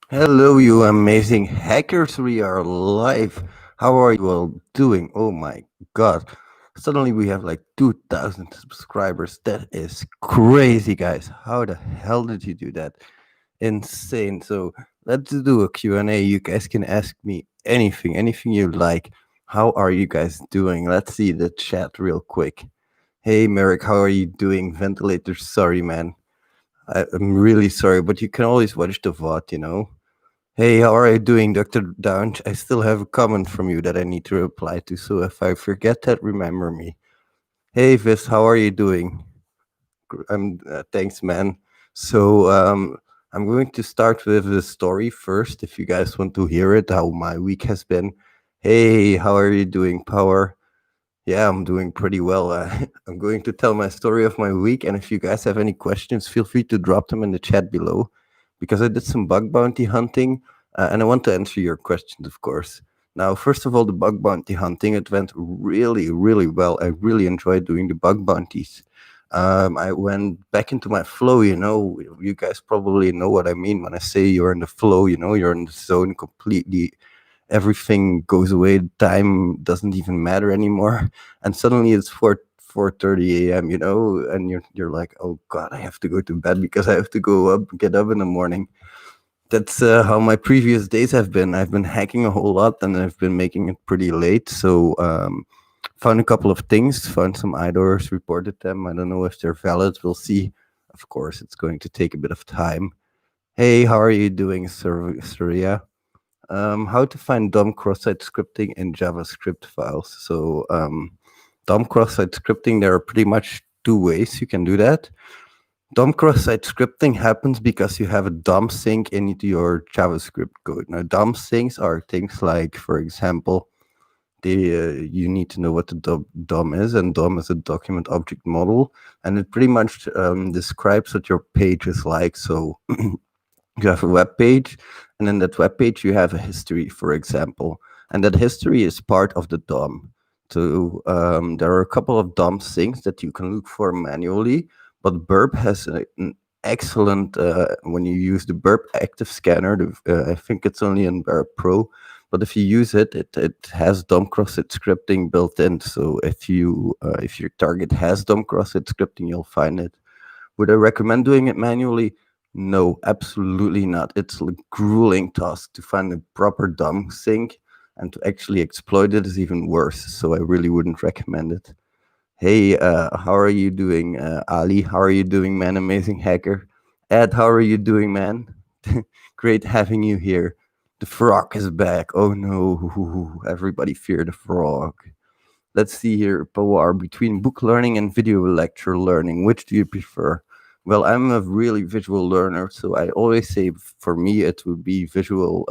Hello, you amazing hackers. We are live. How are you all doing? Oh my god. Suddenly we have like 2,000 subscribers. That is crazy, guys. How the hell did you do that? Insane. So let's do a Q&A. You guys can ask me anything you like. How are you guys doing? Let's see the chat real quick. Hey, Merrick, how are you doing? Ventilator, sorry, man. I'm really sorry, but you can always watch the VOD. Hey, how are you doing, Dr. Downch? I still have a comment from you that I need to reply to, so if I forget that, remember me. Hey, Vis, how are you doing? Thanks, man. So, I'm going to start with the story first, if you guys want to hear it, how my week has been. Hey, how are you doing, Power? Yeah, I'm doing pretty well. I'm going to tell my story of my week, and if you guys have any questions, feel free to drop them in the chat below, because I did some bug bounty hunting, and I want to answer your questions, of course. Now, first of all, the bug bounty hunting, it went really, really well. I really enjoyed doing the bug bounties. I went back into my flow, you guys probably know what I mean when I say you're in the flow, you're in the zone completely, everything goes away, time doesn't even matter anymore, and suddenly it's 4:30 a.m, and you're like, oh god, I have to go to bed because I have to get up in the morning. That's how my previous days have been. I've been hacking a whole lot, and I've been making it pretty late. So, found a couple of things, found some IDORs, reported them. I don't know if they're valid, we'll see. Of course, it's going to take a bit of time. Hey, how are you doing, Surya? How to find DOM cross-site scripting in JavaScript files. So, DOM cross-site scripting, there are pretty much two ways you can do that. DOM cross-site scripting happens because you have a DOM sink into your JavaScript code. Now, DOM sinks are things like, for example, you need to know what the DOM is, and DOM is a document object model, and it pretty much describes what your page is like. So you have a web page, and in that web page you have a history, for example, and that history is part of the DOM. So, there are a couple of DOM things that you can look for manually, but Burp has an excellent, when you use the Burp active scanner, I think it's only in Burp Pro, but if you use it has DOM cross-site scripting built in. So if your target has DOM cross-site scripting, you'll find it. Would I recommend doing it manually? No, absolutely not. It's a grueling task to find a proper DOM sync, and to actually exploit it is even worse. So I really wouldn't recommend it. Hey, how are you doing, Ali? How are you doing, man? Amazing hacker. Ed, how are you doing, man? Great having you here. The frog is back. Oh no, everybody fear the frog. Let's see here, Power, between book learning and video lecture learning, which do you prefer? Well, I'm a really visual learner, so I always say for me it would be visual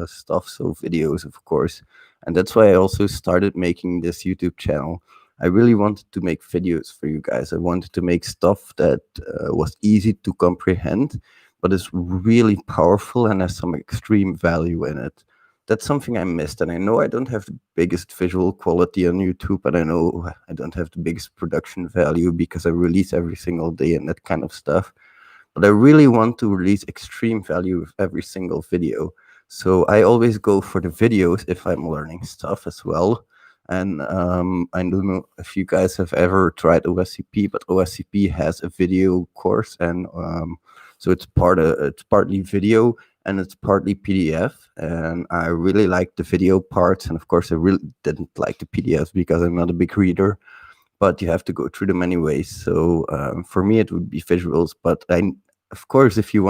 stuff, so videos, of course. And that's why I also started making this YouTube channel. I really wanted to make videos for you guys. I wanted to make stuff that was easy to comprehend, but is really powerful and has some extreme value in it. That's something I missed. And I know I don't have the biggest visual quality on YouTube, and I know I don't have the biggest production value because I release every single day and that kind of stuff. But I really want to release extreme value with every single video. So I always go for the videos if I'm learning stuff as well. And I don't know if you guys have ever tried OSCP, but OSCP has a video course, and so it's partly video and it's partly PDF. And I really like the video parts, and of course I really didn't like the PDFs because I'm not a big reader. But you have to go through them anyways. So for me, it would be visuals. But of course, if you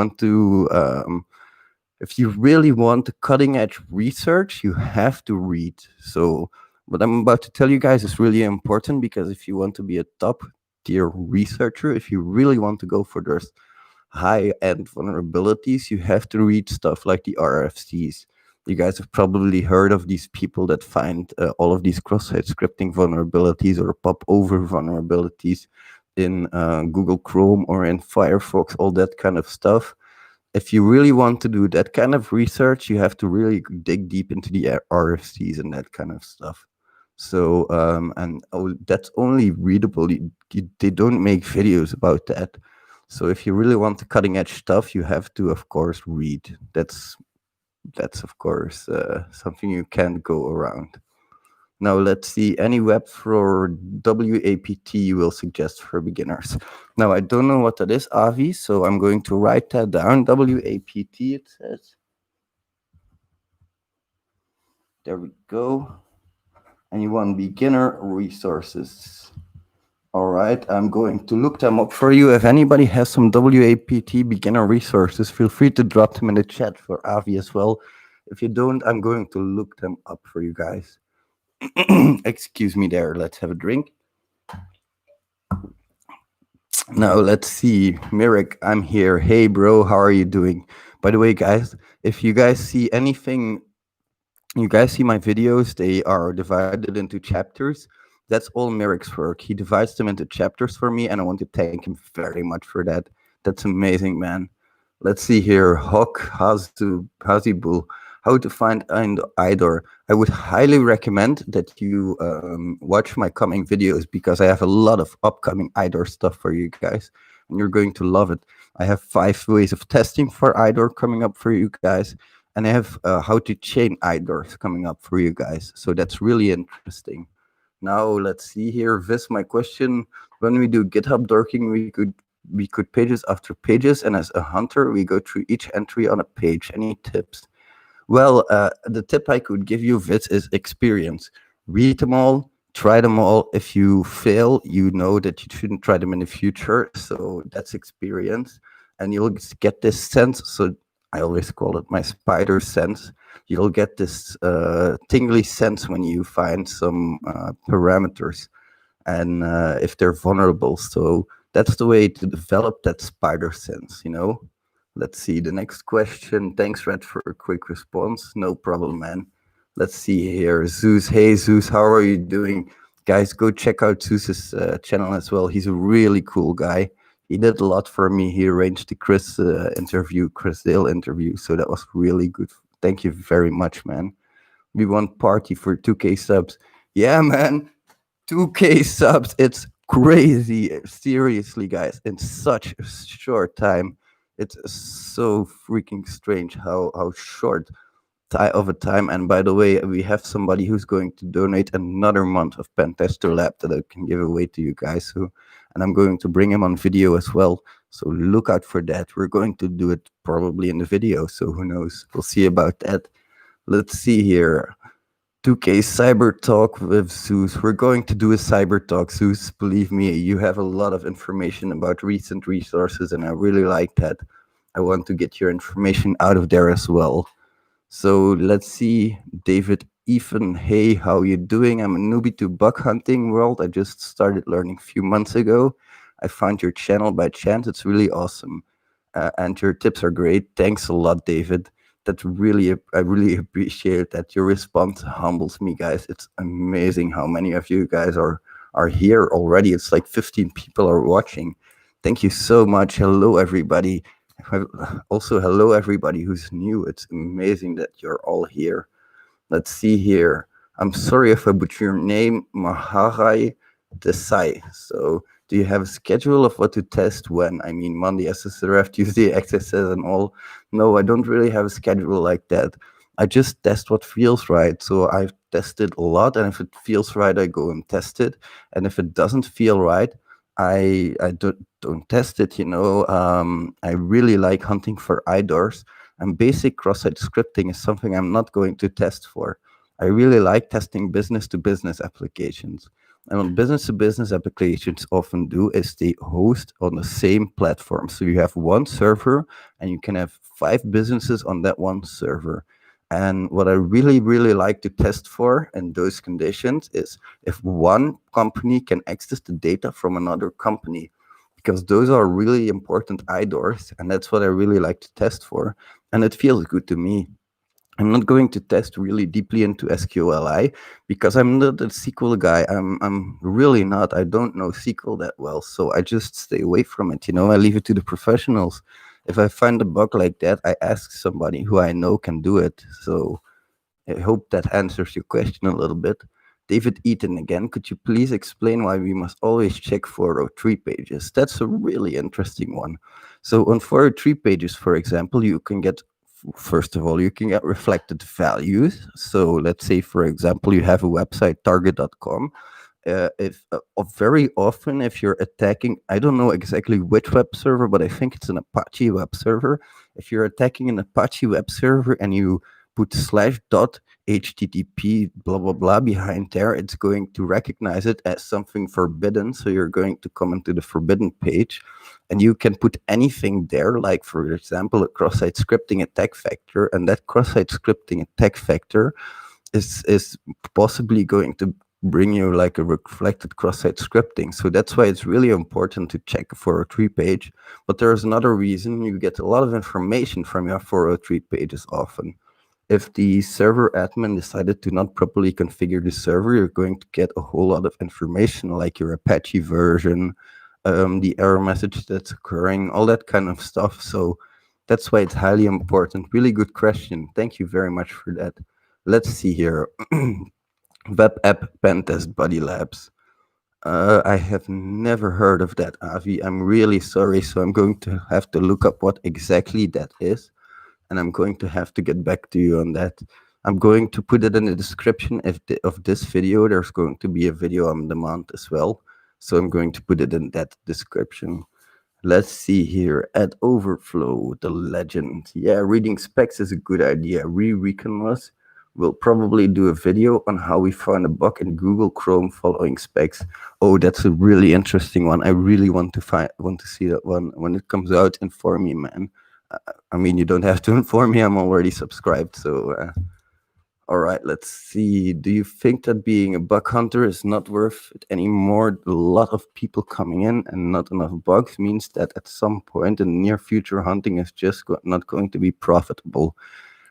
really want cutting edge research, you have to read. So what I'm about to tell you guys is really important, because if you want to be a top tier researcher, if you really want to go for those high end vulnerabilities, you have to read stuff like the RFCs. You guys have probably heard of these people that find all of these cross-site scripting vulnerabilities or pop over vulnerabilities in Google Chrome or in Firefox, all that kind of stuff. If you really want to do that kind of research, you have to really dig deep into the RFCs and that kind of stuff. So, that's only readable. They don't make videos about that. So if you really want the cutting edge stuff, you have to, of course, read. That's That's of course something you can't go around. Now let's see any web for WAPT you will suggest for beginners. Now I don't know what that is, Avi, so I'm going to write that down. WAPT it says. There we go. And you want beginner resources. All right, I'm going to look them up for you. If anybody has some WAPT beginner resources, feel free to drop them in the chat for Avi as well. If you don't, I'm going to look them up for you guys. Excuse me there. Let's have a drink. Now, let's see. Mirik, I'm here. Hey, bro, how are you doing? By the way, guys, if you guys see anything, you guys see my videos, they are divided into chapters. That's all Mirik's work. He divides them into chapters for me, and I want to thank him very much for that. That's amazing, man. Let's see here. Hawk Hazibul. How to find an IDOR. I would highly recommend that you watch my coming videos because I have a lot of upcoming IDOR stuff for you guys, and you're going to love it. I have 5 ways of testing for IDOR coming up for you guys, and I have how to chain IDORs coming up for you guys. So that's really interesting. Now let's see here. Vis, my question: when we do GitHub dorking, we could pages after pages, and as a hunter, we go through each entry on a page. Any tips? Well, the tip I could give you, Vits, is experience. Read them all, try them all. If you fail, you know that you shouldn't try them in the future. So that's experience. And you'll get this sense. So I always call it my spider sense. You'll get this tingly sense when you find some parameters and if they're vulnerable. So that's the way to develop that spider sense. Let's see the next question. Thanks, Red, for a quick response. No problem, man. Let's see here. Zeus. Hey, Zeus, how are you doing? Guys, go check out Zeus's channel as well. He's a really cool guy. He did a lot for me. He arranged the Chris Dale interview. So that was really good. Thank you very much, man. We want party for 2K subs. Yeah, man. 2K subs. It's crazy. Seriously, guys. In such a short time. It's so freaking strange how short of a time. And by the way, we have somebody who's going to donate another month of Pentester Lab that I can give away to you guys. And I'm going to bring him on video as well. So look out for that. We're going to do it probably in the video. So who knows? We'll see about that. Let's see here. 2K Cyber Talk with Zeus. We're going to do a Cyber Talk, Zeus. Believe me, you have a lot of information about recent resources, and I really like that. I want to get your information out of there as well. So let's see, David Ethan. Hey, how you doing? I'm a newbie to bug hunting world. I just started learning a few months ago. I found your channel by chance. It's really awesome. And your tips are great. Thanks a lot, David. I really appreciate that. Your response humbles me, guys. It's amazing how many of you guys are here already. It's like 15 people are watching. Thank you so much. Hello, everybody. Also, hello, everybody who's new. It's amazing that you're all here. Let's see here. I'm sorry if I butcher your name, Maharai Desai. So, do you have a schedule of what to test when? I mean, Monday SSRF, Tuesday XSS and all. No, I don't really have a schedule like that. I just test what feels right. So I've tested a lot, and if it feels right, I go and test it. And if it doesn't feel right, I don't test it. I really like hunting for IDORs, and basic cross-site scripting is something I'm not going to test for. I really like testing business-to-business applications. And what business-to-business applications often do is they host on the same platform. So you have one server, and you can have 5 businesses on that one server. And what I really, really like to test for in those conditions is if one company can access the data from another company, because those are really important IDORs, and that's what I really like to test for. And it feels good to me. I'm not going to test really deeply into SQLi because I'm not a SQL guy. I'm really not. I don't know SQL that well, so I just stay away from it. I leave it to the professionals. If I find a bug like that, I ask somebody who I know can do it. So I hope that answers your question a little bit. David Eaton again, could you please explain why we must always check 403 pages? That's a really interesting one. So on 403 pages, for example, you can get First of all, you can get reflected values. So let's say, for example, you have a website, target.com. If very often, if you're attacking, I don't know exactly which web server, but I think it's an Apache web server. If you're attacking an Apache web server and you put slash dot http blah blah blah behind there, it's going to recognize it as something forbidden. So you're going to come into the forbidden page, and you can put anything there, like for example a cross-site scripting attack vector, and that cross-site scripting attack vector is possibly going to bring you like a reflected cross-site scripting. So that's why it's really important to check a 403 page. But there's another reason: you get a lot of information from your 403 pages often. If the server admin decided to not properly configure the server, you're going to get a whole lot of information, like your Apache version, the error message that's occurring, all that kind of stuff. So that's why it's highly important. Really good question. Thank you very much for that. Let's see here. Web app pentest body labs. I have never heard of that, Avi. I'm really sorry. So I'm going to have to look up what exactly that is, and I'm going to have to get back to you on that. I'm going to put it in the description of this video. There's going to be a video on demand as well. So I'm going to put it in that description. Let's see here. At Overflow, the legend. Yeah, reading specs is a good idea. Reconless will probably do a video on how we found a bug in Google Chrome following specs. Oh, that's a really interesting one. I really want to see that one. When it comes out, inform me, man. I mean, you don't have to inform me. I'm already subscribed. So, all right, let's see. Do you think that being a bug hunter is not worth it anymore? A lot of people coming in and not enough bugs means that at some point in the near future, hunting is just not going to be profitable.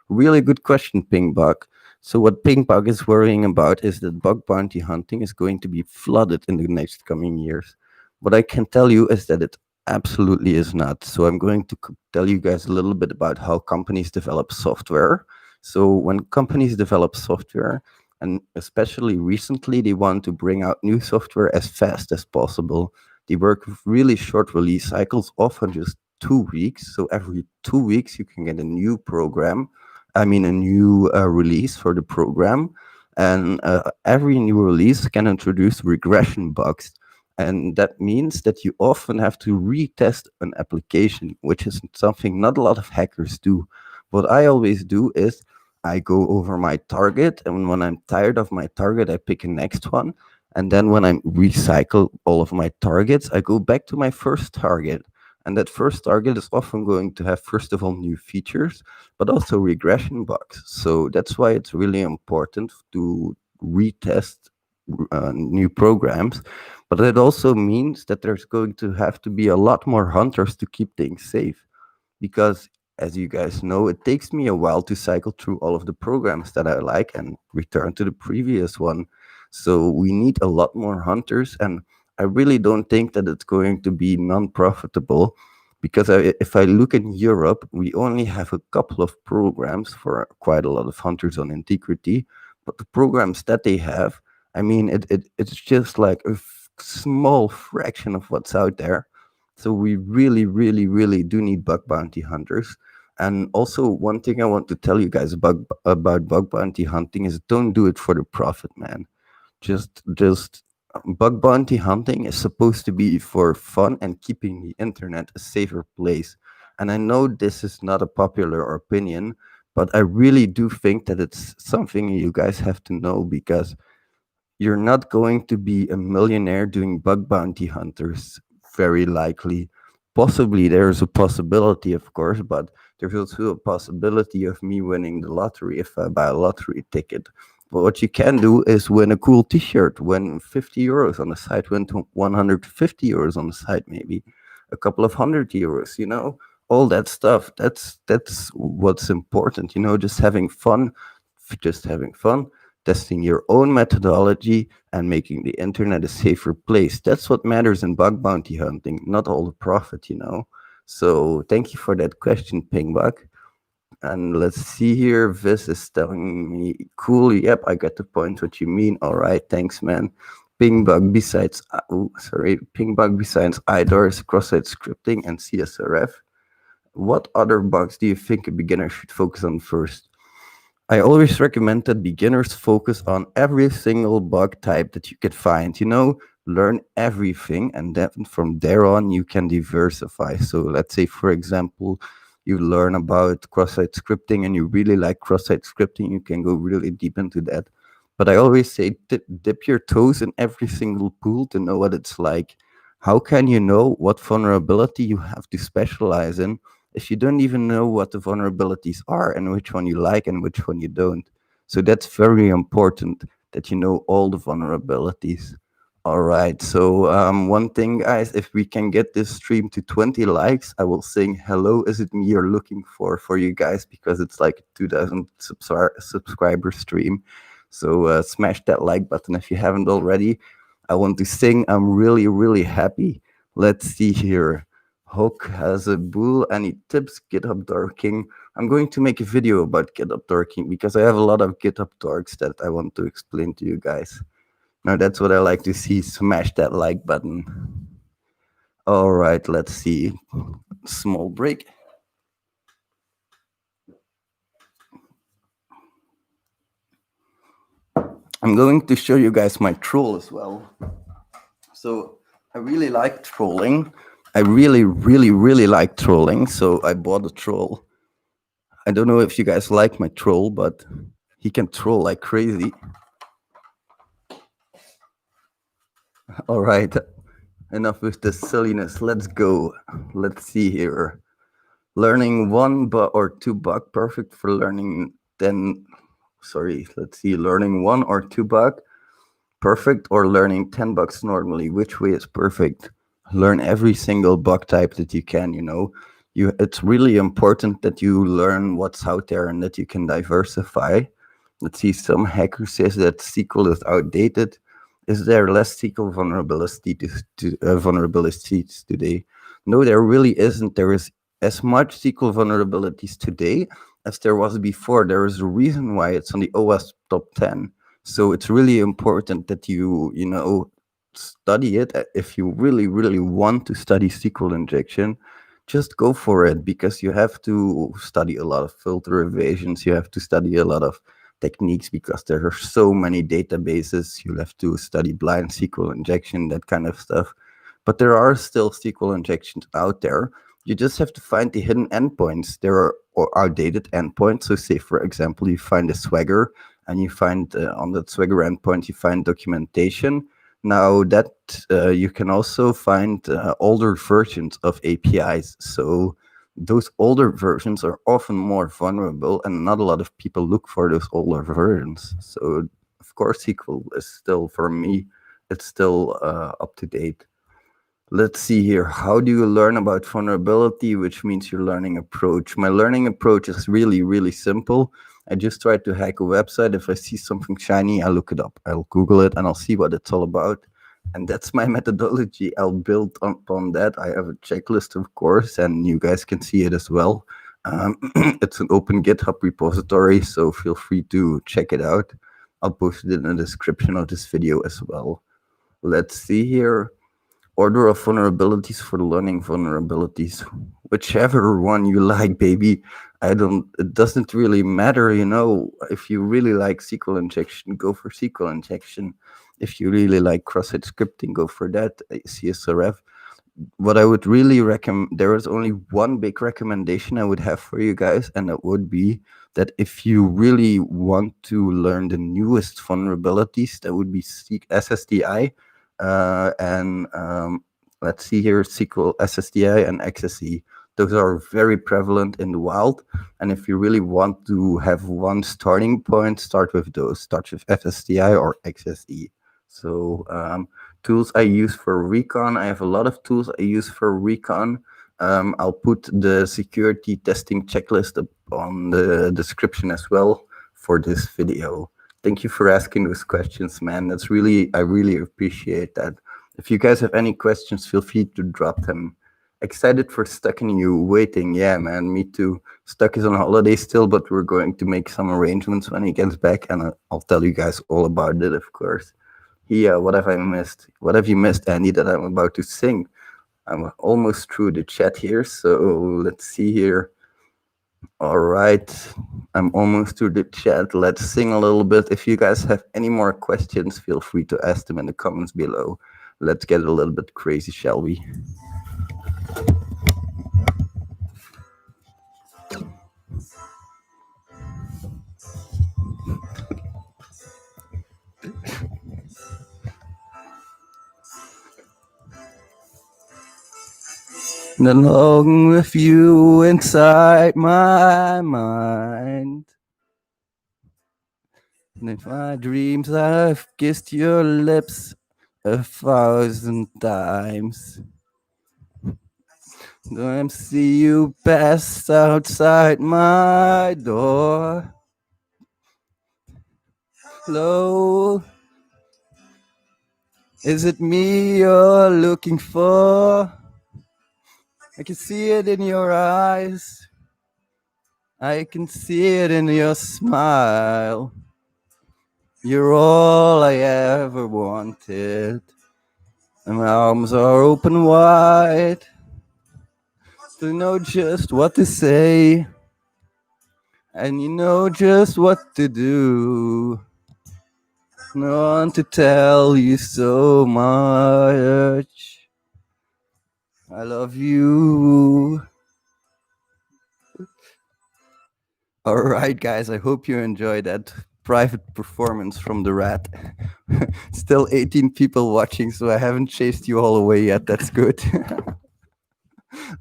Really good question, Pingbug. So what Pingbug is worrying about is that bug bounty hunting is going to be flooded in the next coming years. What I can tell you is that it absolutely is not. So I'm going to tell you guys a little bit about how companies develop software. So when companies develop software, and especially recently, they want to bring out new software as fast as possible. They work with really short release cycles, often just 2 weeks. So every 2 weeks, you can get a new program. I mean, a new release for the program. And every new release can introduce regression bugs. And that means that you often have to retest an application, which is something not a lot of hackers do. What I always do is I go over my target, and when I'm tired of my target, I pick a next one. And then when I recycle all of my targets, I go back to my first target. And that first target is often going to have, first of all, new features, but also regression bugs. So that's why it's really important to retest new programs. But it also means that there's going to have to be a lot more hunters to keep things safe. Because as you guys know, it takes me a while to cycle through all of the programs that I like and return to the previous one. So we need a lot more hunters, and I really don't think that it's going to be non-profitable, because if I look in Europe, we only have a couple of programs for quite a lot of hunters on integrity, but the programs that they have, I mean, it's just like a small fraction of what's out there. So we really, really, really do need bug bounty hunters. And also, one thing I want to tell you guys about bug bounty hunting is don't do it for the profit, man. Just bug bounty hunting is supposed to be for fun and keeping the internet a safer place. And I know this is not a popular opinion, but I really do think that it's something you guys have to know, because you're not going to be a millionaire doing bug bounty hunters, very likely. Possibly there's a possibility, of course, but there's also a possibility of me winning the lottery if I buy a lottery ticket. But what you can do is win a cool t-shirt, win 50 euros on the site, win 150 euros on the site, maybe a couple of hundred euros, all that stuff. That's what's important, just having fun, testing your own methodology, and making the internet a safer place. That's what matters in bug bounty hunting, not all the profit. So thank you for that question, Pingbug. And let's see here. Viz is telling me, cool. Yep, I got the point what you mean. All right, thanks, man. Pingbug besides IDORS, cross-site scripting, and CSRF. What other bugs do you think a beginner should focus on first? I always recommend that beginners focus on every single bug type that you could find. Learn everything, and then from there on, you can diversify. So, let's say, for example, you learn about cross-site scripting and you really like cross-site scripting, you can go really deep into that. But I always say dip your toes in every single pool to know what it's like. How can you know what vulnerability you have to specialize in if you don't even know what the vulnerabilities are and which one you like and which one you don't? So that's very important that you know all the vulnerabilities. All right. So one thing, guys, if we can get this stream to 20 likes, I will sing "Hello, is it me you're looking for you guys?" because it's like 2,000 subscriber stream. So smash that like button if you haven't already. I want to sing. I'm really, really happy. Let's see here. Hook has a bull. Any tips? GitHub dorking. I'm going to make a video about GitHub dorking because I have a lot of GitHub dorks that I want to explain to you guys. Now that's what I like to see. Smash that like button. All right, let's see. Small break. I'm going to show you guys my troll as well. So I really like trolling. I really, really, really like trolling. So I bought a troll. I don't know if you guys like my troll, but he can troll like crazy. All right, enough with the silliness. Let's go. Let's see here. Learning one bug or two bug perfect for learning 10. Sorry, let's see. Learning one or two bug perfect or learning 10 bucks normally. Which way is perfect? Learn every single bug type that you can. It's really important that you learn what's out there and that you can diversify. Let's see. Some hacker says that SQL is outdated. Is there less SQL vulnerabilities today? No, there really isn't. There is as much SQL vulnerabilities today as there was before. There is a reason why it's on the OS top 10. So it's really important that you study it. If you really, really want to study SQL injection, just go for it, because you have to study a lot of filter evasions. You have to study a lot of techniques because there are so many databases. You have to study blind SQL injection, that kind of stuff. But there are still SQL injections out there. You just have to find the hidden endpoints. There are outdated endpoints. So say, for example, you find a Swagger and you find on that Swagger endpoint, you find documentation. Now that you can also find older versions of APIs. So those older versions are often more vulnerable, and not a lot of people look for those older versions. So of course, SQL is still, for me, it's still up to date. Let's see here. How do you learn about vulnerability, which means your learning approach? My learning approach is really, really simple. I just try to hack a website. If I see something shiny, I look it up. I'll Google it and I'll see what it's all about. And that's my methodology. I'll build upon that. I have a checklist, of course, and you guys can see it as well. It's an open GitHub repository, so feel free to check it out. I'll post it in the description of this video as well. Let's see here. Order of vulnerabilities for learning vulnerabilities. Whichever one you like, baby. It doesn't really matter, if you really like SQL injection, go for SQL injection. If you really like cross-site scripting, go for that, CSRF. What I would really recommend, there is only one big recommendation I would have for you guys, and that would be that if you really want to learn the newest vulnerabilities, that would be SSDI, and let's see here, SQL, SSDI, and XSE. Those are very prevalent in the wild. And if you really want to have one starting point, start with those. Start with SSDI or XSE. So tools I use for recon. I have a lot of tools I use for recon. I'll put the security testing checklist up on the description as well for this video. Thank you for asking those questions, man. I really appreciate that. If you guys have any questions, feel free to drop them. Excited for Stuck in You waiting. Yeah, man, me too. Stuck is on holiday still, but we're going to make some arrangements when he gets back, and I'll tell you guys all about it, of course. Yeah, what have I missed? What have you missed, Andy, that I'm about to sing? I'm almost through the chat here, so let's see here. All right, I'm almost through the chat. Let's sing a little bit. If you guys have any more questions, feel free to ask them in the comments below. Let's get a little bit crazy, shall we? Along with you inside my mind. And in my dreams, I've kissed your lips 1,000 times. I see you pass outside my door. Hello, is it me you're looking for? I can see it in your eyes. I can see it in your smile. You're all I ever wanted. And my arms are open wide to know just what to say. And you know just what to do. No one to tell you so much. I love you. All right, guys, I hope you enjoyed that private performance from the rat. Still 18 people watching, so I haven't chased you all away yet. That's good.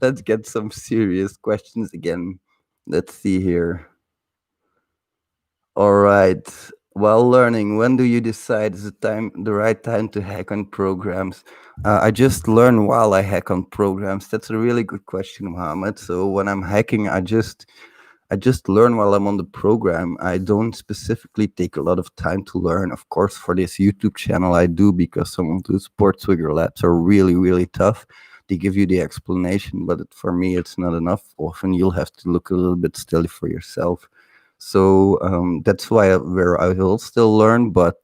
Let's get some serious questions again. Let's see here. All right. While learning, when do you decide is the right time to hack on programs? I just learn while I hack on programs. That's a really good question, Mohammed. So when I'm hacking, I just learn while I'm on the program. I don't specifically take a lot of time to learn. Of course, for this YouTube channel, I do because some of those Sportswigger labs are really, really tough. They give you the explanation, but for me, it's not enough. Often you'll have to look a little bit still for yourself. So that's where I will still learn, but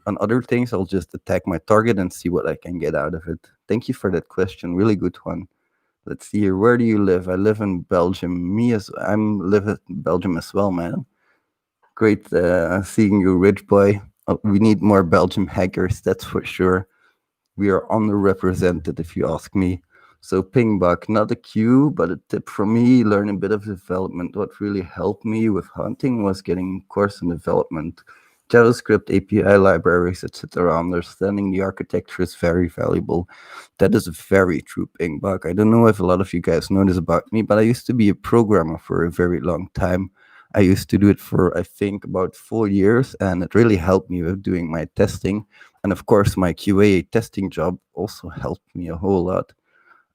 on other things, I'll just attack my target and see what I can get out of it. Thank you for that question. Really good one. Let's see here. Where do you live? I live in Belgium. I'm live in Belgium as well, man. Great seeing you, rich boy. We need more Belgium hackers, that's for sure. We are underrepresented, if you ask me. So pingbuck, not a cue, but a tip from me. Learn a bit of development. What really helped me with hunting was getting a course in development. JavaScript, API libraries, etc. Understanding the architecture is very valuable. That is a very true pingbuck. I don't know if a lot of you guys know this about me, but I used to be a programmer for a very long time. I used to do it for, I think, about 4 years, and it really helped me with doing my testing. And of course, my QA testing job also helped me a whole lot.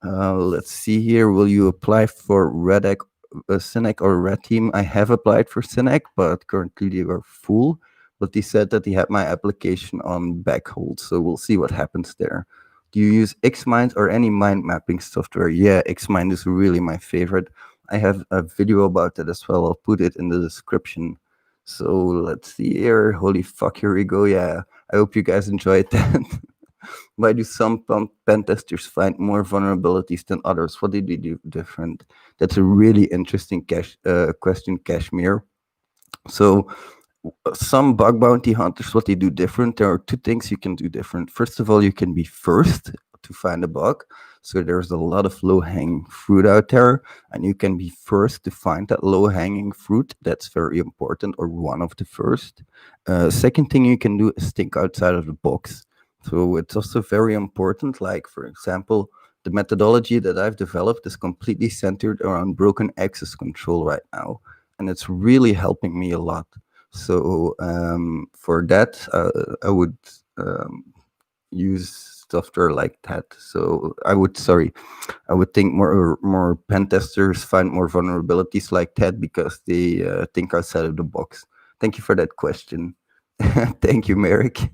Let's see here. Will you apply for Senec or Red Team? I have applied for Senec, but currently they were full. But they said that they had my application on back hold, so we'll see what happens there. Do you use Xmind or any mind mapping software? Yeah, Xmind is really my favorite. I have a video about it as well. I'll put it in the description. So let's see here. Holy fuck, here we go. Yeah, I hope you guys enjoyed that. Why do some pen testers find more vulnerabilities than others? What did they do different? That's a really interesting question, Kashmir. So some bug bounty hunters, what they do different, there are two things you can do different. First of all, you can be first to find a bug. So there's a lot of low-hanging fruit out there, and you can be first to find that low-hanging fruit. That's very important, or one of the first. Second thing you can do is think outside of the box. So it's also very important, like, for example, the methodology that I've developed is completely centered around broken access control right now, and it's really helping me a lot. So for that, I would use software like that. So I would think more pen testers find more vulnerabilities like that because they think outside of the box. Thank you for that question. Thank you, Merrick.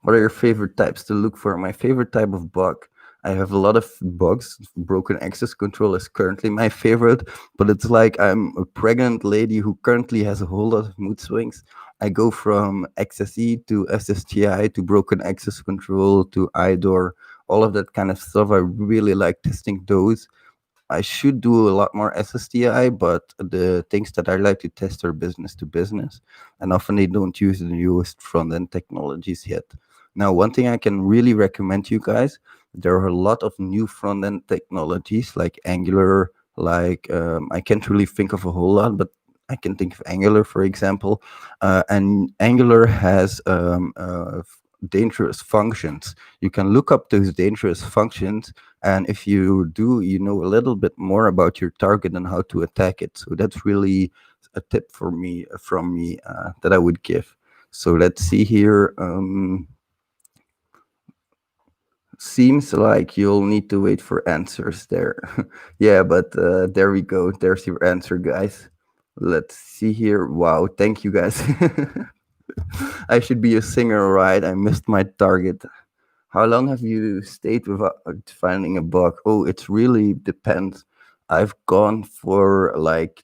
What are your favorite types to look for? My favorite type of bug. I have a lot of bugs. Broken access control is currently my favorite, but it's like I'm a pregnant lady who currently has a whole lot of mood swings. I go from XSE to SSTI to broken access control to IDOR all of that kind of stuff. I really like testing those. I should do a lot more SSTI, but the things that I like to test are business to business, and often they don't use the newest front end technologies yet. Now, one thing I can really recommend you guys, there are a lot of new front end technologies like Angular, like I can't really think of a whole lot, but I can think of Angular, for example. And Angular has dangerous functions. You can look up those dangerous functions, and if you do, you know a little bit more about your target and how to attack it. So that's really a tip for me from me that I would give. So let's see here. Seems like you'll need to wait for answers there. Yeah, but there we go. There's your answer, guys. Let's see here. Wow, thank you, guys. I should be a singer, right? I missed my target. How long have you stayed without finding a bug? Oh, it really depends. I've gone for like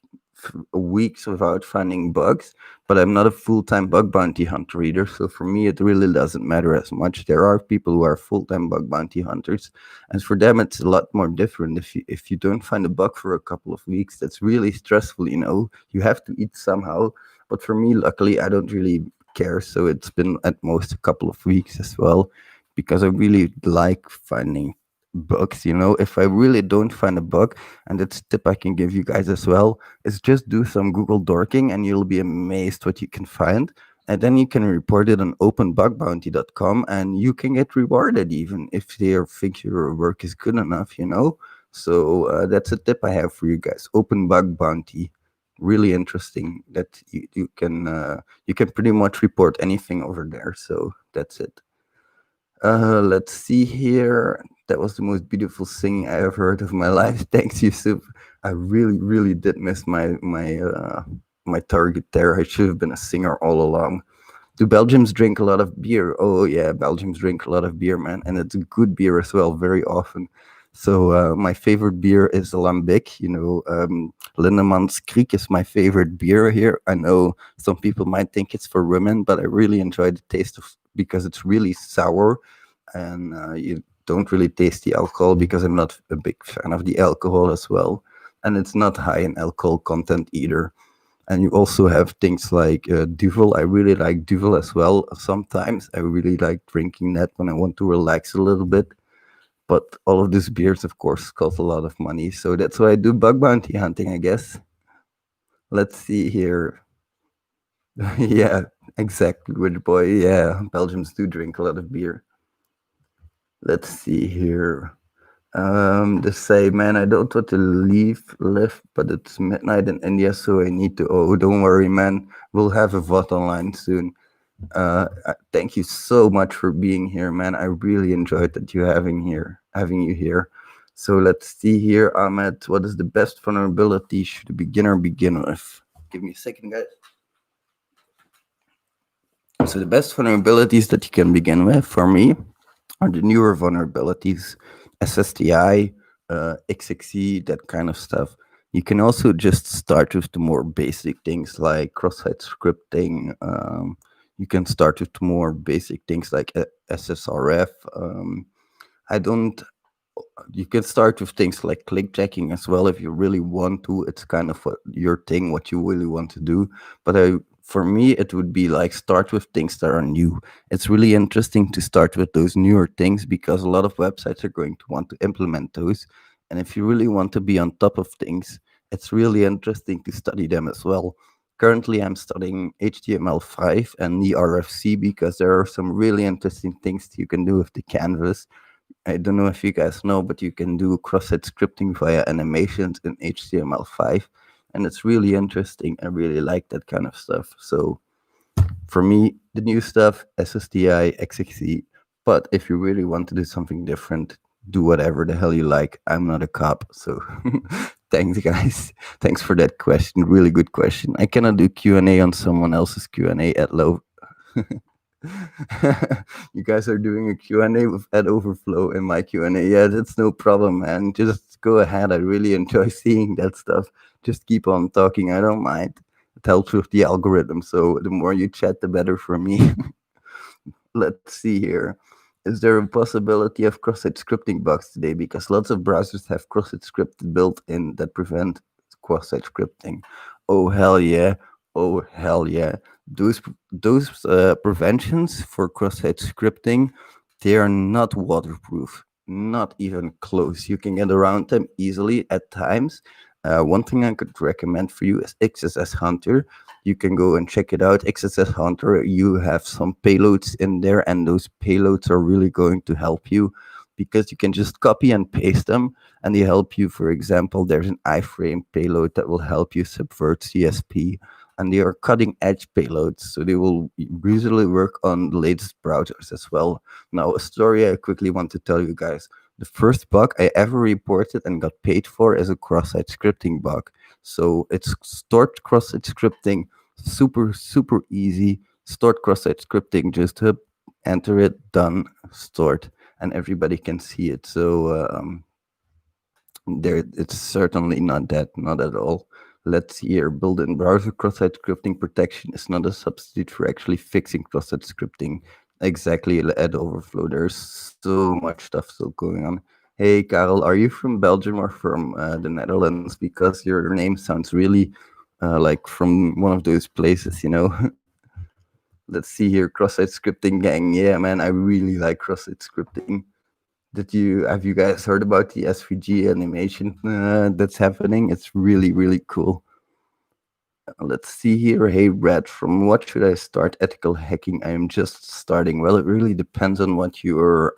weeks without finding bugs, but I'm not a full-time bug bounty hunter either. So for me, it really doesn't matter as much. There are people who are full-time bug bounty hunters, and for them, it's a lot more different. If you don't find a bug for a couple of weeks, that's really stressful. You know, you have to eat somehow. But for me, luckily, I don't really care. So it's been at most a couple of weeks as well, because I really like finding bugs. You know, if I really don't find a bug, and that's a tip I can give you guys as well, is just do some Google dorking and you'll be amazed what you can find. And then you can report it on openbugbounty.com and you can get rewarded even if they think your work is good enough, you know? So that's a tip I have for you guys. Open Bug Bounty. Really interesting that you can pretty much report anything over there. So that's it. Let's see here. That was the most beautiful singing I ever heard of my life. Thanks, Yusuf. I really, really did miss my target there. I should have been a singer all along. Do Belgians drink a lot of beer? Oh yeah, Belgians drink a lot of beer, man, and it's good beer as well, very often. So my favorite beer is Lambic. You know, Lindemans Kriek is my favorite beer here. I know some people might think it's for women, but I really enjoy the taste of because it's really sour, and you don't really taste the alcohol because I'm not a big fan of the alcohol as well, and it's not high in alcohol content either. And you also have things like Duvel. I really like Duvel as well. Sometimes I really like drinking that when I want to relax a little bit. But all of these beers, of course, cost a lot of money. So that's why I do bug bounty hunting, I guess. Let's see here. Yeah, exactly, good boy. Yeah, Belgians do drink a lot of beer. Let's see here. They say, man, I don't want to live, but it's midnight in India, so I need to. Oh, don't worry, man. We'll have a VOD online soon. Thank you so much for being here, man. I really enjoyed that having you here. So let's see here, Ahmed. What is the best vulnerability should a beginner begin with? Give me a second, guys. So the best vulnerabilities that you can begin with, for me, are the newer vulnerabilities, SSTI, XXE, that kind of stuff. You can also just start with the more basic things like cross-site scripting. You can start with more basic things like SSRF. I don't. You can start with things like click checking as well if you really want to. It's kind of your thing, what you really want to do. But for me, it would be like start with things that are new. It's really interesting to start with those newer things because a lot of websites are going to want to implement those. And if you really want to be on top of things, it's really interesting to study them as well. Currently, I'm studying HTML5 and the RFC because there are some really interesting things you can do with the canvas. I don't know if you guys know, but you can do cross-site scripting via animations in HTML5, and it's really interesting. I really like that kind of stuff. So for me, the new stuff, SSDI, XXE. But if you really want to do something different, do whatever the hell you like. I'm not a cop, so thanks, guys. Thanks for that question. Really good question. I cannot do Q&A on someone else's Q&A at low. You guys are doing a Q&A with at Overflow in my Q&A. Yeah, that's no problem, man. Just go ahead. I really enjoy seeing that stuff. Just keep on talking. I don't mind. It helps with the algorithm. So the more you chat, the better for me. Let's see here. Is there a possibility of cross-site scripting bugs today? Because lots of browsers have cross-site script built in that prevent cross-site scripting. Oh hell yeah! Oh hell yeah! Those preventions for cross-site scripting, they are not waterproof, not even close. You can get around them easily at times. One thing I could recommend for you is XSS Hunter. You can go and check it out. XSS Hunter, you have some payloads in there, and those payloads are really going to help you because you can just copy and paste them, and they help you. For example, there's an iframe payload that will help you subvert CSP, and they are cutting edge payloads, so they will usually work on the latest browsers as well. Now, a story I quickly want to tell you guys. The first bug I ever reported and got paid for is a cross-site scripting bug. So it's stored cross-site scripting, super easy. Stored cross-site scripting, just enter it, done, stored, and everybody can see it. So there, it's certainly not that, not at all. Let's see here. Built-in browser cross-site scripting protection is not a substitute for actually fixing cross-site scripting. Exactly, at Overflow. There's so much stuff still going on. Hey, Karel, are you from Belgium or from the Netherlands? Because your name sounds really like from one of those places, you know? Let's see here. Cross-site scripting gang. Yeah, man, I really like cross-site scripting. Have you guys heard about the SVG animation that's happening? It's really cool. Let's see here. Hey, Brad, from what should I start ethical hacking? I am just starting. Well, it really depends on what your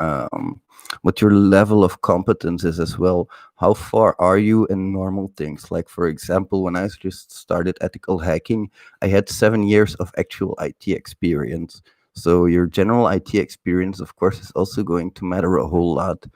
level of competence is as well. How far are you in normal things? Like, for example, when I just started ethical hacking, I had 7 years of actual IT experience. So your general IT experience, of course, is also going to matter a whole lot.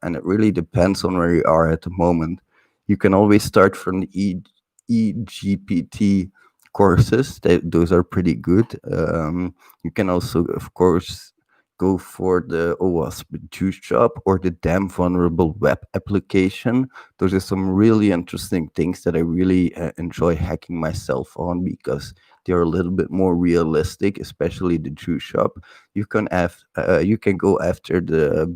And it really depends on where you are at the moment. You can always start from the EGPT courses. Those are pretty good. You can also, of course, go for the OWASP Juice Shop or the Damn Vulnerable Web application. Those are some really interesting things that I really enjoy hacking myself on because they are a little bit more realistic, especially the Juice Shop. You can go after the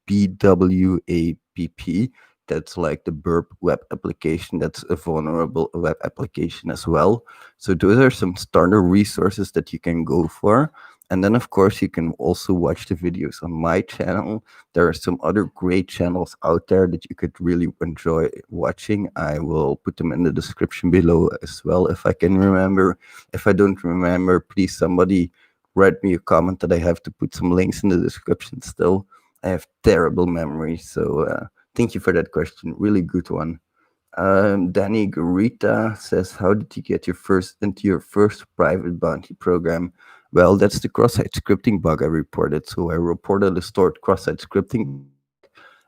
BWAPP. That's like the burp web application. That's a vulnerable web application as well. So those are some starter resources that you can go for. And then, of course, you can also watch the videos on my channel. There are some other great channels out there that you could really enjoy watching. I will put them in the description below as well if I can remember. If I don't remember, please somebody write me a comment that I have to put some links in the description still. I have terrible memory, so thank you for that question. Really good one. Danny Garita says, "How did you get into your first private bounty program?" Well, that's the cross-site scripting bug I reported. So I reported a stored cross-site scripting bug,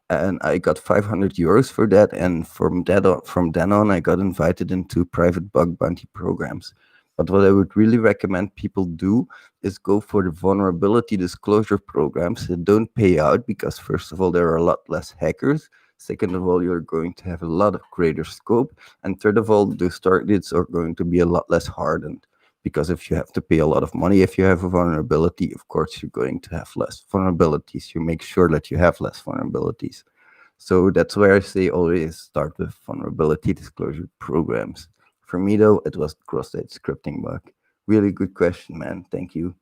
and I got 500 euros for that. And from then on, I got invited into private bug bounty programs. But what I would really recommend people do is go for the vulnerability disclosure programs that don't pay out because, first of all, there are a lot less hackers. Second of all, you're going to have a lot of greater scope. And third of all, those targets are going to be a lot less hardened. Because if you have to pay a lot of money, if you have a vulnerability, of course, you're going to have less vulnerabilities. You make sure that you have less vulnerabilities. So that's where I say always start with vulnerability disclosure programs. For me, though, it was the cross-site scripting bug. Really good question, man. Thank you.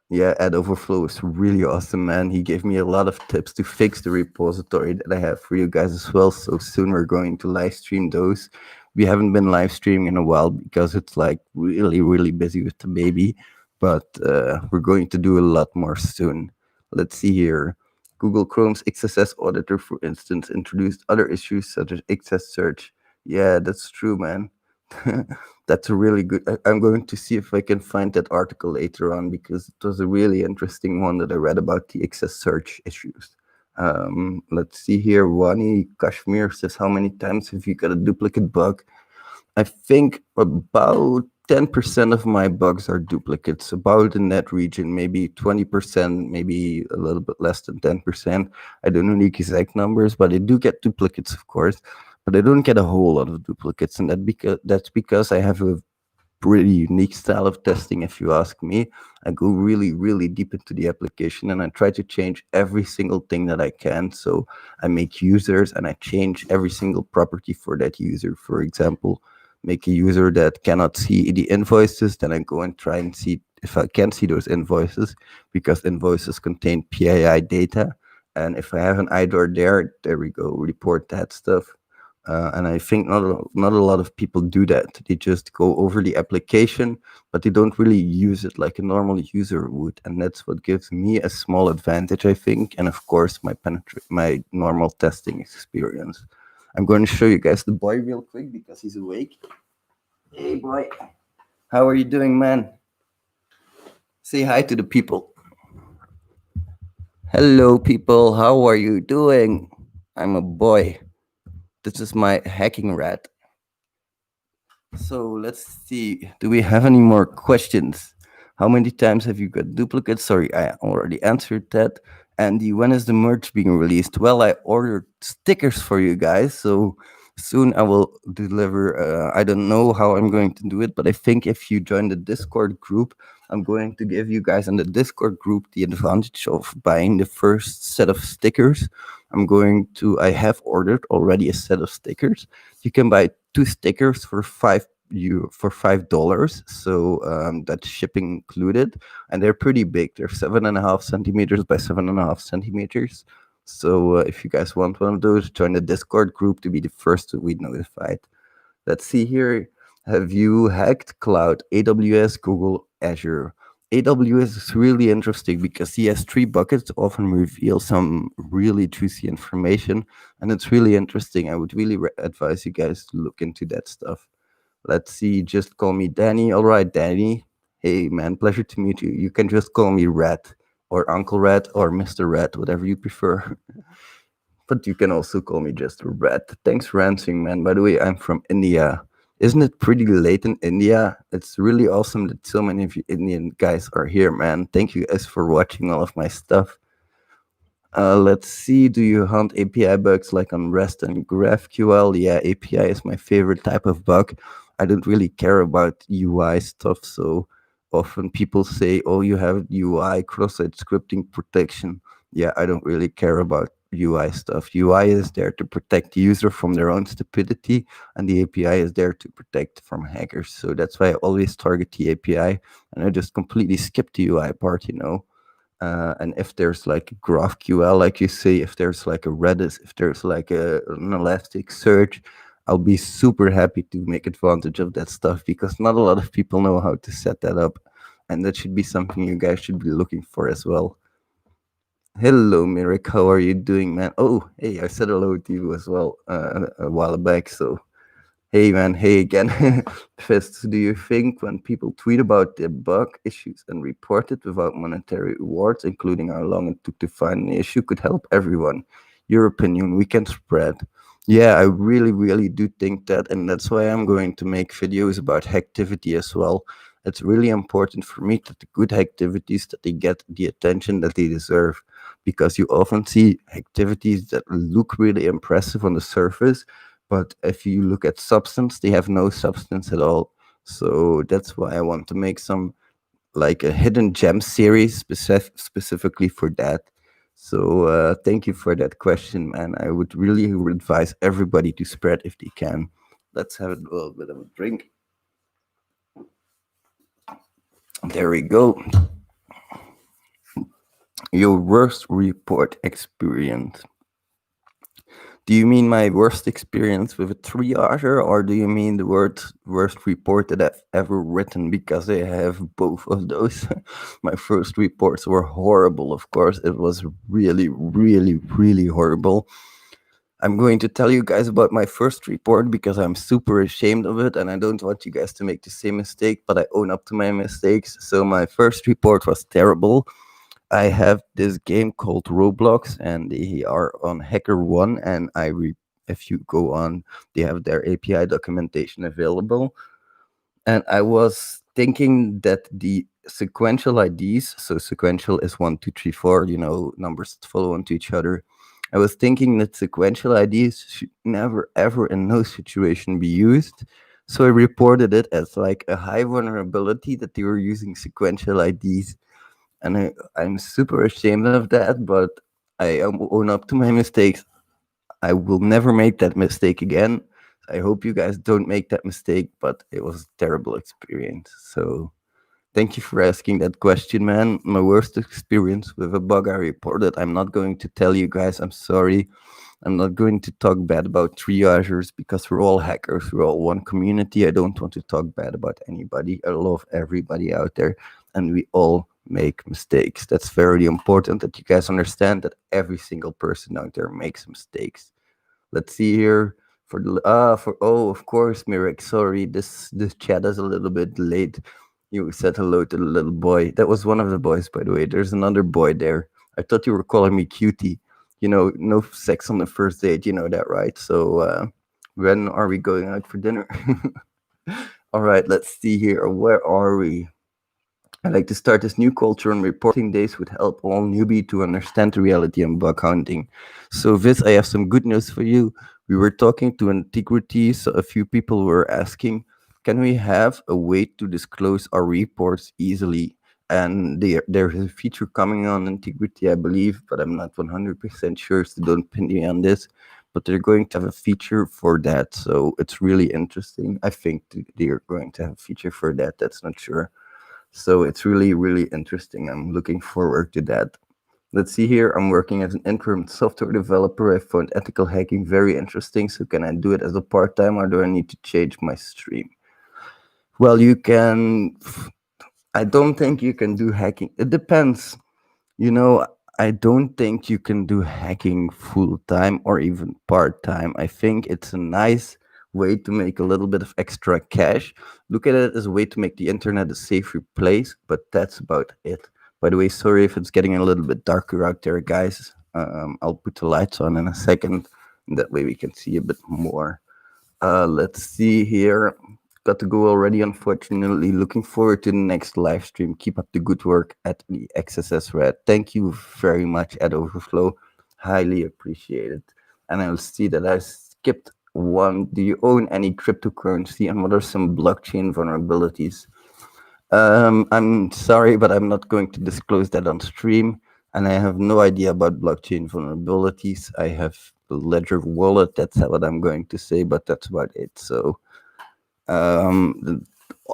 Yeah, Ad Overflow is really awesome, man. He gave me a lot of tips to fix the repository that I have for you guys as well. So soon we're going to live stream those. We haven't been live streaming in a while because it's like really busy with the baby, but we're going to do a lot more soon. Let's see here. Google Chrome's XSS auditor, for instance, introduced other issues such as XS search. Yeah, that's true, man. That's a really good. I'm going to see if I can find that article later on because it was a really interesting one that I read about the excess search issues. Let's see here. Wani Kashmir says, "How many times have you got a duplicate bug?" I think about 10% of my bugs are duplicates, about in that region, maybe 20%, maybe a little bit less than 10%. I don't know the exact numbers, but I do get duplicates, of course, but I don't get a whole lot of duplicates. And that's because I have a pretty unique style of testing, if you ask me. I go really, really deep into the application and I try to change every single thing that I can. So I make users and I change every single property for that user. For example, make a user that cannot see the invoices, then I go and try and see if I can see those invoices because invoices contain PII data. And if I have an IDOR there we go, report that stuff. And I think not a lot of people do that. They just go over the application, but they don't really use it like a normal user would. And that's what gives me a small advantage, I think. And of course, my normal testing experience. I'm going to show you guys the boy real quick because he's awake. Hey, boy. How are you doing, man? Say hi to the people. Hello, people. How are you doing? I'm a boy. This is my hacking rat. So let's see. Do we have any more questions? How many times have you got duplicates? Sorry, I already answered that. Andy, when is the merch being released? Well, I ordered stickers for you guys, so soon I will deliver. I don't know how I'm going to do it, but I think if you join the Discord group, I'm going to give you guys in the Discord group the advantage of buying the first set of stickers. I have ordered already a set of stickers. You can buy two stickers for $5. So that's shipping included, and they're pretty big. They're 7.5 centimeters by 7.5 centimeters. So if you guys want one of those, join the Discord group to be the first to be notified. Let's see here. Have you hacked cloud? AWS, Google, Azure. AWS is really interesting because he has three buckets, often reveal some really juicy information, and it's really interesting. I would really advise you guys to look into that stuff. Let's see. Just call me Danny. All right, Danny. Hey, man, pleasure to meet you. You can just call me Rat or Uncle Rat or Mr. Rat, whatever you prefer. But you can also call me just Rat. Thanks for answering, man. By the way, I'm from India. Isn't it pretty late in India? It's really awesome that so many of you Indian guys are here, man. Thank you guys for watching all of my stuff. Let's see. Do you hunt API bugs like on REST and GraphQL? Yeah, API is my favorite type of bug. I don't really care about UI stuff. So often people say, oh, you have UI, cross-site scripting protection. Yeah, I don't really care about UI stuff. UI is there to protect the user from their own stupidity, and the API is there to protect from hackers. So that's why I always target the API, and I just completely skip the UI part. And if there's like GraphQL, like you say, if there's like a Redis, if there's like an Elastic Search, I'll be super happy to make advantage of that stuff because not a lot of people know how to set that up. And that should be something you guys should be looking for as well. Hello, Mirik. How are you doing, man? Oh, hey, I said hello to you as well a while back. So hey man, hey again. Fist, do you think when people tweet about their bug issues and report it without monetary rewards, including how long it took to find an issue, could help everyone? Your opinion, we can spread. Yeah, I really, really do think that, and that's why I'm going to make videos about hacktivity as well. It's really important for me that the good activities that they get the attention that they deserve, because you often see activities that look really impressive on the surface, but if you look at substance, they have no substance at all. So that's why I want to make some like a hidden gem series specifically for that. So thank you for that question, man. I would really advise everybody to spread if they can. Let's have a little bit of a drink. There we go. Your worst report experience. Do you mean my worst experience with a triager, or do you mean the worst report that I've ever written? Because I have both of those. My first reports were horrible, of course. It was really, really, really horrible. I'm going to tell you guys about my first report because I'm super ashamed of it and I don't want you guys to make the same mistake, but I own up to my mistakes. So my first report was terrible. I have this game called Roblox, and they are on HackerOne. And if you go on, they have their API documentation available. And I was thinking that the sequential IDs, so sequential is 1, 2, 3, 4, numbers follow onto each other. I was thinking that sequential IDs should never, ever, in no situation be used. So I reported it as like a high vulnerability that they were using sequential IDs, and I'm super ashamed of that. But I own up to my mistakes. I will never make that mistake again. I hope you guys don't make that mistake, but it was a terrible experience. So thank you for asking that question, man. My worst experience with a bug I reported. I'm not going to tell you guys. I'm sorry. I'm not going to talk bad about triagers because we're all hackers. We're all one community. I don't want to talk bad about anybody. I love everybody out there, and we all make mistakes. That's very important that you guys understand that every single person out there makes mistakes. Let's see here for the for oh, of course, Mirek. Sorry, this chat is a little bit late. You said hello to the little boy. That was one of the boys, by the way. There's another boy there. I thought you were calling me cutie. You know, no sex on the first date. You know that, right? So when are we going out for dinner? All right, let's see here. Where are we? I'd like to start this new culture on reporting days would help all newbie to understand the reality on bug hunting. So, Viz, I have some good news for you. We were talking to Integrity, so a few people were asking, can we have a way to disclose our reports easily? And there is a feature coming on Integrity, I believe, but I'm not 100% sure, so don't pin me on this. But they're going to have a feature for that, so it's really interesting. I think they're going to have a feature for that. That's not sure. So it's really, really interesting. I'm looking forward to that. Let's see here. I'm working as an interim software developer. I found ethical hacking very interesting. So can I do it as a part-time or do I need to change my stream? Well, you can. I don't think you can do hacking. It depends. You know, I don't think you can do hacking full time or even part time. I think it's a nice way to make a little bit of extra cash. Look at it as a way to make the internet a safer place, but that's about it. By the way, sorry if it's getting a little bit darker out there, guys. I'll put the lights on in a second. That way we can see a bit more. Let's see here. Got to go already, unfortunately. Looking forward to the next live stream. Keep up the good work at the thexssrat. Thank you very much at Overflow. Highly appreciated. And I'll see that I skipped one. Do you own any cryptocurrency and what are some blockchain vulnerabilities? I'm sorry, but I'm not going to disclose that on stream. And I have no idea about blockchain vulnerabilities. I have the Ledger wallet. That's what I'm going to say, but that's about it. So,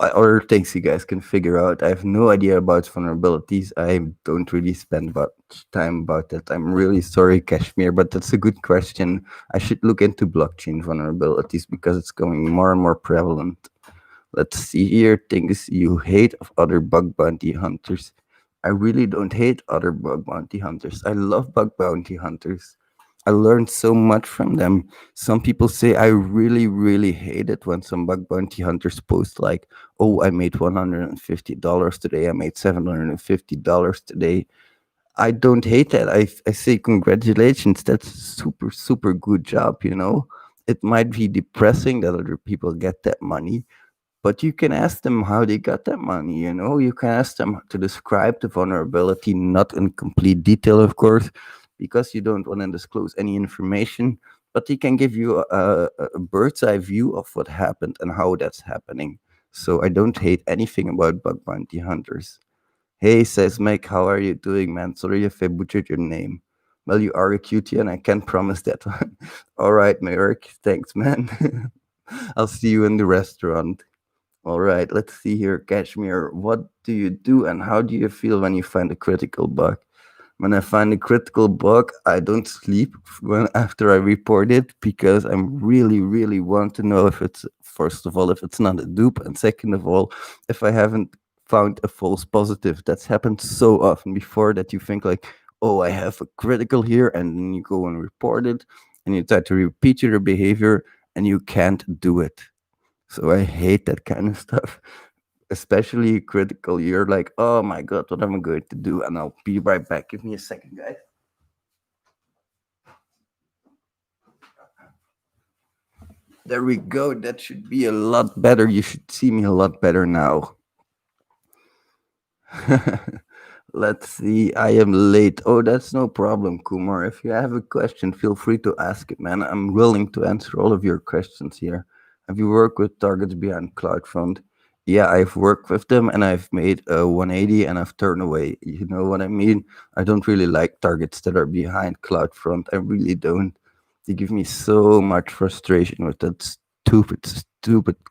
other things you guys can figure out. I have no idea about vulnerabilities. I don't really spend much time about that. I'm really sorry, Kashmir, but that's a good question. I should look into blockchain vulnerabilities because it's going more and more prevalent. Let's see here. Things you hate of other bug bounty hunters. I really don't hate other bug bounty hunters. I love bug bounty hunters. I learned so much from them. Some people say I really, really hate it when some bug bounty hunters post like, "Oh, I made $150 today. I made $750 today." I don't hate that. I say congratulations. That's super, super good job. You know, it might be depressing that other people get that money, but you can ask them how they got that money. You know, you can ask them to describe the vulnerability, not in complete detail, of course, because you don't want to disclose any information, but they can give you a bird's eye view of what happened and how that's happening. So I don't hate anything about bug bounty hunters. Hey, says Mike, how are you doing, man? Sorry if I butchered your name. Well, you are a cutie, and I can't promise that one. All right, Merrick. Thanks, man. I'll see you in the restaurant. All right, let's see here, Kashmir. What do you do and how do you feel when you find a critical bug? When I find a critical bug, I don't sleep when after I report it because I'm really, really want to know if it's first of all if it's not a dupe, and second of all, if I haven't found a false positive. That's happened so often before that you think like, oh, I have a critical here, and then you go and report it, and you try to repeat your behavior, and you can't do it. So I hate that kind of stuff, especially critical. You're like, oh my God, what am I going to do? And I'll be right back. Give me a second, guys. There we go. That should be a lot better. You should see me a lot better now. Let's see. I am late. Oh, that's no problem, Kumar. If you have a question, feel free to ask it, man. I'm willing to answer all of your questions here. Have you worked with targets behind CloudFront? Yeah, I've worked with them and I've made a 180 and I've turned away. You know what I mean? I don't really like targets that are behind CloudFront. I really don't. They give me so much frustration with that stupid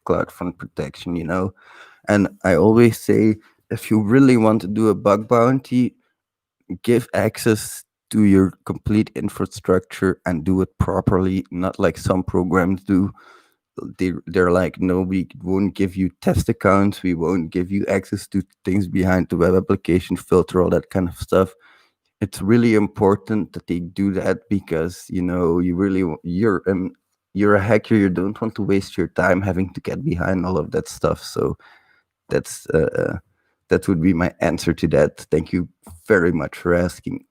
CloudFront protection, you know? And I always say, if you really want to do a bug bounty, give access to your complete infrastructure and do it properly, not like some programs do. They're like, no, we won't give you test accounts, we won't give you access to things behind the web application filter, all that kind of stuff. It's really important that they do that because you really you're a hacker. You don't want to waste your time having to get behind all of that stuff. So that's that would be my answer to that. Thank you very much for asking.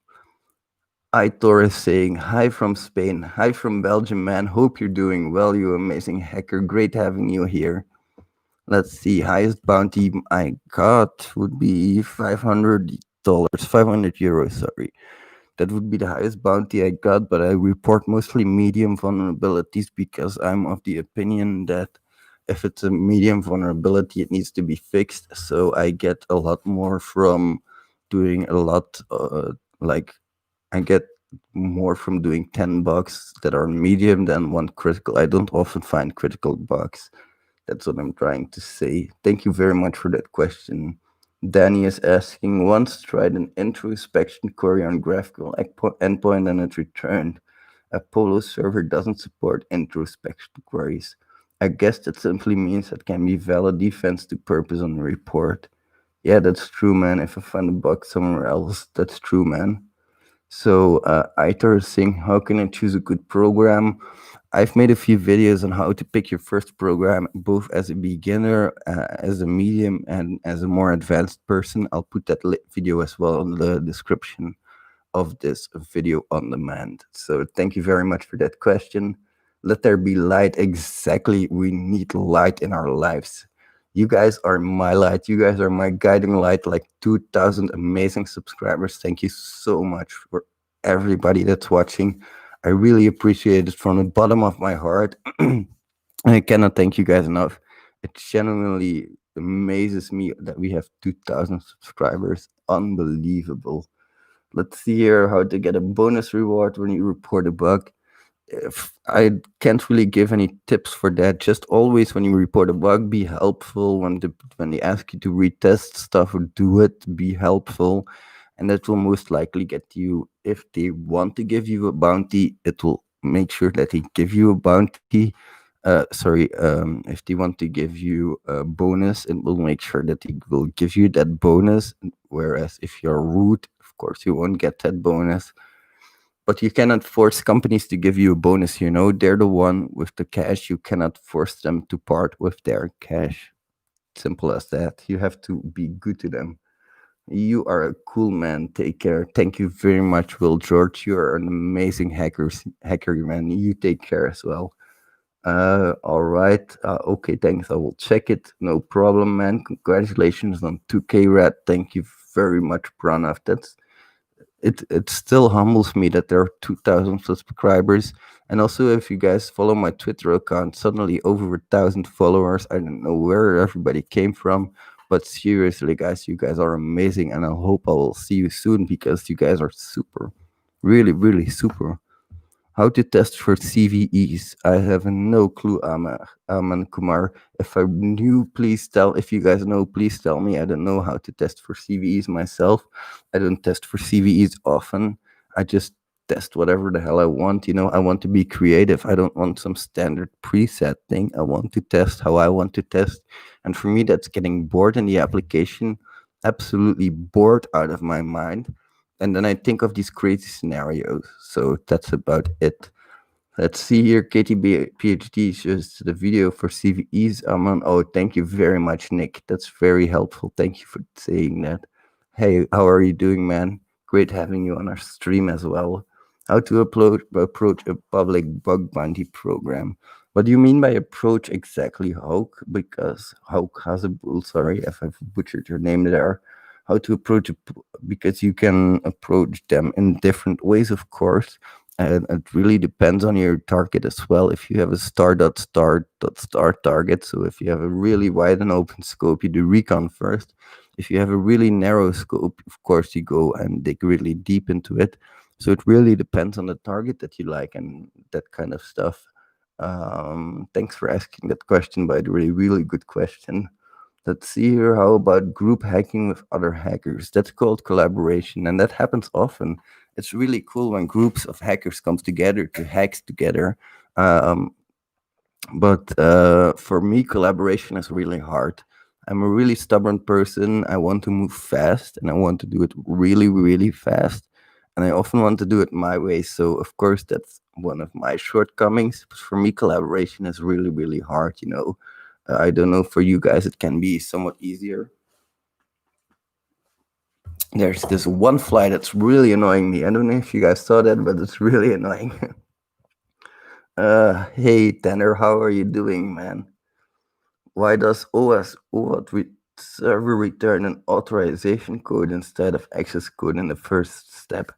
Aitor is saying, hi from Spain, hi from Belgium, man. Hope you're doing well, you amazing hacker. Great having you here. Let's see, highest bounty I got would be $500, 500 euros, sorry. That would be the highest bounty I got, but I report mostly medium vulnerabilities because I'm of the opinion that if it's a medium vulnerability, it needs to be fixed. So I get a lot more from doing a lot, like I get more from doing 10 bugs that are medium than one critical. I don't often find critical bugs. That's what I'm trying to say. Thank you very much for that question. Danny is asking, once tried an introspection query on graphical endpoint and it returned. Apollo server doesn't support introspection queries. I guess that simply means that can be valid defense to purpose on the report. Yeah, that's true, man. If I find a bug somewhere else, that's true, man. So, Aitor is saying, how can I choose a good program? I've made a few videos on how to pick your first program, both as a beginner, as a medium, and as a more advanced person. I'll put that video as well in the description of this video on demand. So thank you very much for that question. Let there be light. Exactly. We need light in our lives. You guys are my light. You guys are my guiding light, like 2,000 amazing subscribers. Thank you so much for everybody that's watching. I really appreciate it from the bottom of my heart. I cannot thank you guys enough. It genuinely amazes me that we have 2,000 subscribers. Unbelievable. Let's see here how to get a bonus reward when you report a bug. If I can't really give any tips for that. Just always when you report a bug, be helpful. When they ask you to retest stuff or do it, be helpful. And that will most likely get you, if they want to give you a bounty, it will make sure that they give you a bounty. If they want to give you a bonus, it will make sure that they will give you that bonus. Whereas if you're rude, of course, you won't get that bonus. But you cannot force companies to give you a bonus, they're the one with the cash. You cannot force them to part with their cash. Simple as that. You have to be good to them. You are a cool man. Take care. Thank you very much, Will George. You are an amazing hacker, man. You take care as well. All right. Okay, thanks. I will check it. No problem, man. Congratulations on 2K Red. Thank you very much, Pranav. It still humbles me that there are 2,000 subscribers. And also, if you guys follow my Twitter account, suddenly over 1,000 followers. I don't know where everybody came from, but seriously, guys, you guys are amazing, and I hope I will see you soon because you guys are super, really, really super. How to test for CVEs? I have no clue, Aman Kumar. If I knew, please tell. If you guys know, please tell me. I don't know how to test for CVEs myself. I don't test for CVEs often. I just test whatever the hell I want. I want to be creative. I don't want some standard preset thing. I want to test how I want to test. And for me, that's getting bored in the application, absolutely bored out of my mind. And then I think of these crazy scenarios. So that's about it. Let's see here. KTB PhD shows the video for CVEs. Oh, thank you very much, Nick. That's very helpful. Thank you for saying that. Hey, how are you doing, man? Great having you on our stream as well. How to approach a public bug bounty program. What do you mean by approach exactly, Hulk? Because Hulk has a bull. Sorry if I've butchered your name there. How to approach because you can approach them in different ways, of course. and it really depends on your target as well. If you have a star target, so if you have a really wide and open scope, you do recon first. If you have a really narrow scope, of course, you go and dig really deep into it. So it really depends on the target that you like and that kind of stuff. Thanks for asking that question, by the way. Really good question. Let's see here. How about group hacking with other hackers? That's called collaboration, and that happens often. It's really cool when groups of hackers comes together to hack together. Um, but for me, collaboration is really hard. I'm a really stubborn person. I want to move fast, and I want to do it really, really fast. And I often want to do it my way. So, of course, that's one of my shortcomings. But for me, collaboration is really, really hard. I don't know, for you guys, it can be somewhat easier. There's this one fly that's really annoying me. I don't know if you guys saw that, but it's really annoying. Hey, Tanner, how are you doing, man? Why does OAuth server return an authorization code instead of access code in the first step?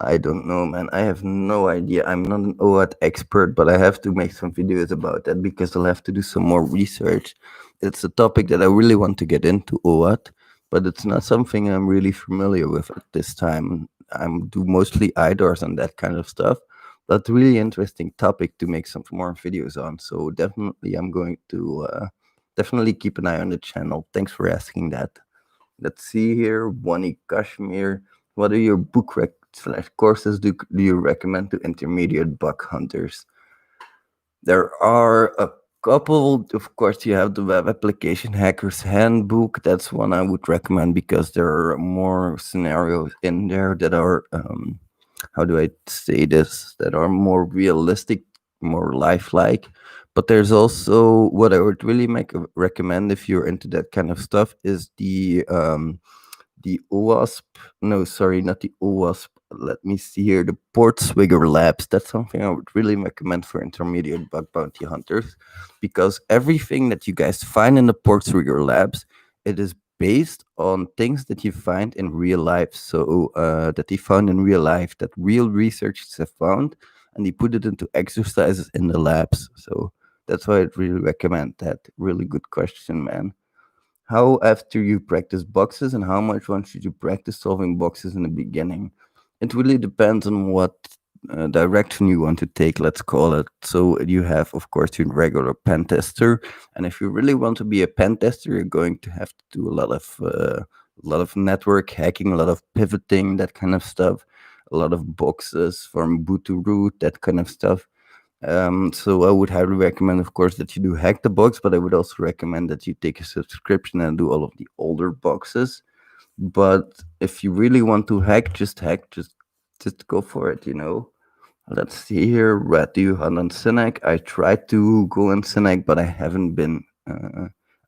I don't know, man. I have no idea. I'm not an OAuth expert, but I have to make some videos about that because I'll have to do some more research. It's a topic that I really want to get into, OAuth, but it's not something I'm really familiar with at this time. I'm do mostly IDORs and that kind of stuff, but really interesting topic to make some more videos on. So definitely, I'm going to definitely keep an eye on the channel. Thanks for asking that. Let's see here. Wani Kashmir. What are your book/courses do you recommend to intermediate bug hunters? There are a couple. Of course, you have the Web Application Hackers Handbook. That's one I would recommend because there are more scenarios in there that are, how do I say this, that are more realistic, more lifelike. But there's also what I would really recommend if you're into that kind of stuff is the OWASP. No, sorry, not the OWASP. Let me see here. The Portswigger Labs. That's something I would really recommend for intermediate bug bounty hunters, because everything that you guys find in the Portswigger Labs, it is based on things that you find in real life. So that they found in real life, that real researchers have found, and they put it into exercises in the labs. So that's why I'd really recommend that. Really good question, man. How after you practice boxes, and how much one should you practice solving boxes in the beginning? It really depends on what direction you want to take, let's call it. So you have, of course, your regular pen tester, and if you really want to be a pen tester, you're going to have to do a lot of network hacking, a lot of pivoting, that kind of stuff, a lot of boxes from boot to root, that kind of stuff. So I would highly recommend, of course, that you do hack the box, but I would also recommend that you take a subscription and do all of the older boxes. But if you really want to hack, just go for it. Let's see here. Red, do you hunt on Synac? I tried to go on Synac, but I haven't been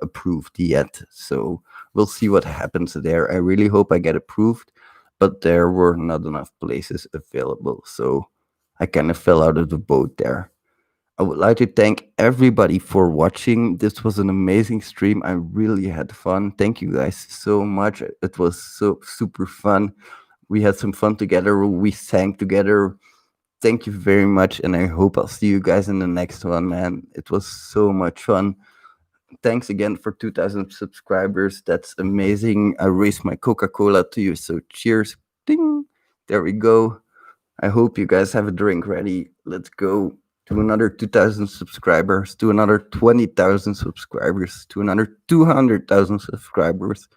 approved yet. So we'll see what happens there. I really hope I get approved, but there were not enough places available. So I kind of fell out of the boat there. I would like to thank everybody for watching. This was an amazing stream. I really had fun. Thank you guys so much. It was so super fun. We had some fun together. We sang together. Thank you very much. And I hope I'll see you guys in the next one, man. It was so much fun. Thanks again for 2,000 subscribers. That's amazing. I raised my Coca-Cola to you. So cheers. Ding. There we go. I hope you guys have a drink ready. Let's go to another 2,000 subscribers, to another 20,000 subscribers, to another 200,000 subscribers.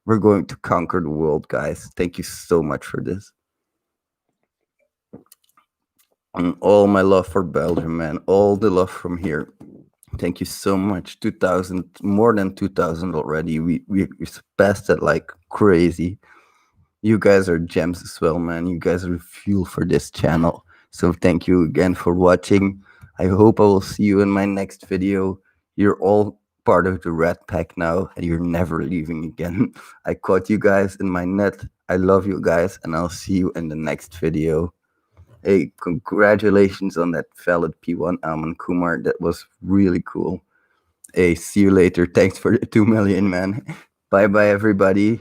We're going to conquer the world, guys. Thank you so much for this. And all my love for Belgium, man. All the love from here. Thank you so much. 2,000, more than 2,000 already. We surpassed it like crazy. You guys are gems as well, man. You guys are fuel for this channel. So thank you again for watching. I hope I will see you in my next video. You're all part of the Red Pack now, and you're never leaving again. I caught you guys in my net. I love you guys, and I'll see you in the next video. Hey, congratulations on that valid P1 Alman Kumar. That was really cool. Hey, see you later. Thanks for the 2 million, man. Bye bye, everybody.